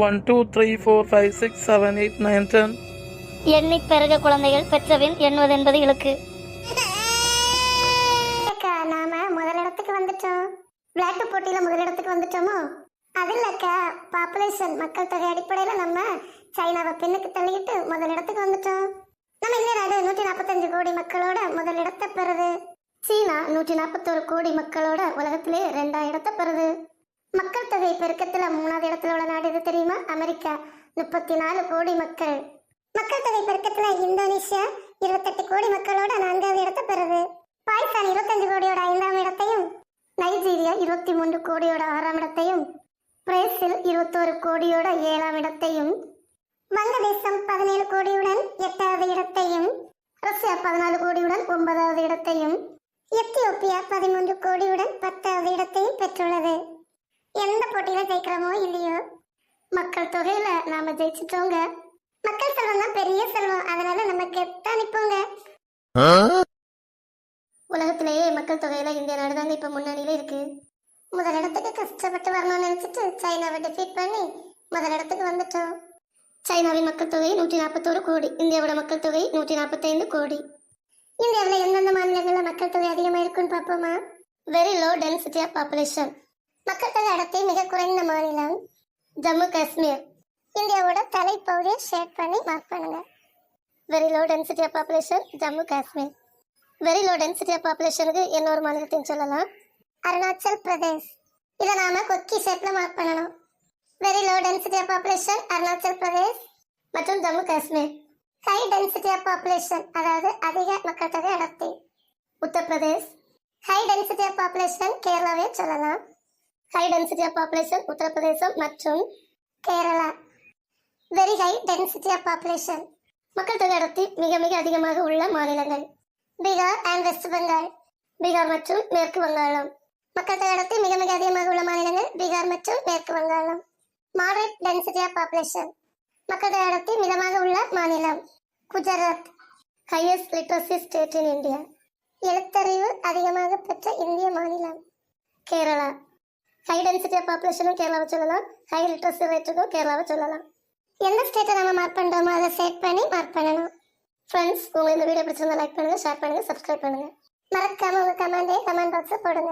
1 2 3 4 5 6 7 8 9 10. எண்ணிப் பெருக குழந்தைகள் பெற்றபின் எண்ணுவதென்பது இழுக்கு. நாம முதலிடத்துக்கு வந்துட்டோம். விளையாட்டு போட்டியில முதலிடத்துக்கு வந்துட்டோமோ? அது இல்லக்கா, பாப்புலேஷன் மக்கள் தொகை அடிப்படையில நம்ம சைனாவை பின்னுக்கு தள்ளிக்கிட்டு முதலிடத்துக்கு வந்துட்டோம். நம்ம இந்த நாடு 145 கோடி மக்களோட முதலிடத்தை பெறுது. சீனா 141 கோடி மக்களோட உலகத்திலே 2ஆம் இடத்தை பெறுது. மக்கள் தொகை பெருக்கத்துல 3ஆவது இடத்துல உள்ள நாடு எது தெரியுமா? அமெரிக்கா 34 கோடி மக்கள். மக்கள் தொகை பெருக்கத்துல இந்தோனேஷியா 28 கோடி மக்களோட 4ஆவது இடத்தை பெறுது. பாகிஸ்தான் 25 கோடியோட 5ஆம் இடத்தையும், நைஜீரியா 23 கோடியோட 6ஆம் இடத்தையும், பிரேசில் 21 கோடியோட 7ஆம் இடத்தையும், வங்கதேசம் 17 கோடியுடன் 8ஆவது இடத்தையும், ரஷ்யா 14 கோடியுடன் 9ஆவது இடத்தையும், எத்தியோப்பியா 13 கோடியுடன் 10ஆவது இடத்தையும் பெற்றுள்ளது. எந்த போட்டியில ஜெயிக்கிறோமோ இல்லையோ, மக்கள் தொகையில நாம ஜெயிச்சிட்டோங்க. மக்கள் செல்வம் தான் பெரிய செல்வம், அதனால நம்ம கெத்தா நிப்போங்க. உலகத்திலேயே மக்கள் தொகையில இந்திய நாடு தாங்க இப்ப முன்னணியில இருக்கு. முதலிடத்துக்கு கஷ்டப்பட்டு வரணும்னு நினைச்சிட்டு சைனாவை டிஃபீட் பண்ணி முதலிடத்துக்கு வந்துட்டோம். சைனாவின் மக்கள் தொகை 141 கோடி, இந்தியாவோட மக்கள் தொகை 145 கோடி. இந்தியாவில் எந்தெந்த மாநிலங்களில் மக்கள் தொகை அதிகமாக இருக்குன்னு பார்ப்போமா? Very low density of population. மக்கள் தொகை அடர்த்தி மிக குறைந்த மாநிலம் ஜம்மு காஷ்மீர். இந்தியாவோட தலைப்பகுதியை ஷேட் பண்ணி மார்க் பண்ணுங்க. Very low density of population Jammu Kashmir. Very low density of பாப்புலேஷனுக்கு இன்னொரு மாநிலத்தையும் சொல்லலாம், அருணாச்சல் பிரதேஷ். இதை நாம கொக்கி ஷேப்ல மார்க் பண்ணணும். Very low density of population Arunachal Pradesh மற்றும் Jammu Kashmir. High density of population, அதாவது அதிக மக்கள் தொகை அடர்த்தி, Uttar Pradesh. High density of population கேரளாவே சொல்லலாம். High density of population Uttar Pradesh மற்றும் Kerala. Very high density of population, மக்கள் தொகை அடர்த்தி மிக மிக அதிகமாக உள்ள மாநிலங்கள் பீகார் அண்ட் வெஸ்ட் பெங்கால். பீகார் மற்றும் மேற்கு வங்காளம். மக்கள் தொகை அடர்த்தி மிக மிக அதிகமாக உள்ள மாநிலங்கள் பீகார் மற்றும் மேற்கு வங்காளம். மாடரேட் டென்சிட்டி ஆஃப் பாப்புலேஷன், மக்கள் தொகை அடர்த்தி மிதமாக உள்ள மாநிலம் Gujarat. Highest literacy state in India, எழுத்தறிவு அதிகமாக பெற்ற இந்திய மாநிலம் கேரளா. ஹை டென்சிட்டி ஆஃப் பாப்புலேஷனும் கேரளாவை சொல்லலாம், ஹை லிட்ரஸி ரேட்டுக்கும் கேரளாவை சொல்லலாம். எந்த ஸ்டேட்டை நம்ம மார்க் பண்ணுறோமோ அதை செட் பண்ணி மார்க் பண்ணணும். ஃப்ரெண்ட்ஸ், உங்களுக்கு இந்த வீடியோ பிடிச்சிருந்தா லைக் பண்ணுங்க, ஷேர் பண்ணுங்க, சப்ஸ்கிரைப் பண்ணுங்க. மறக்காம உங்க கமெண்ட் பாக்ஸை போடுங்க.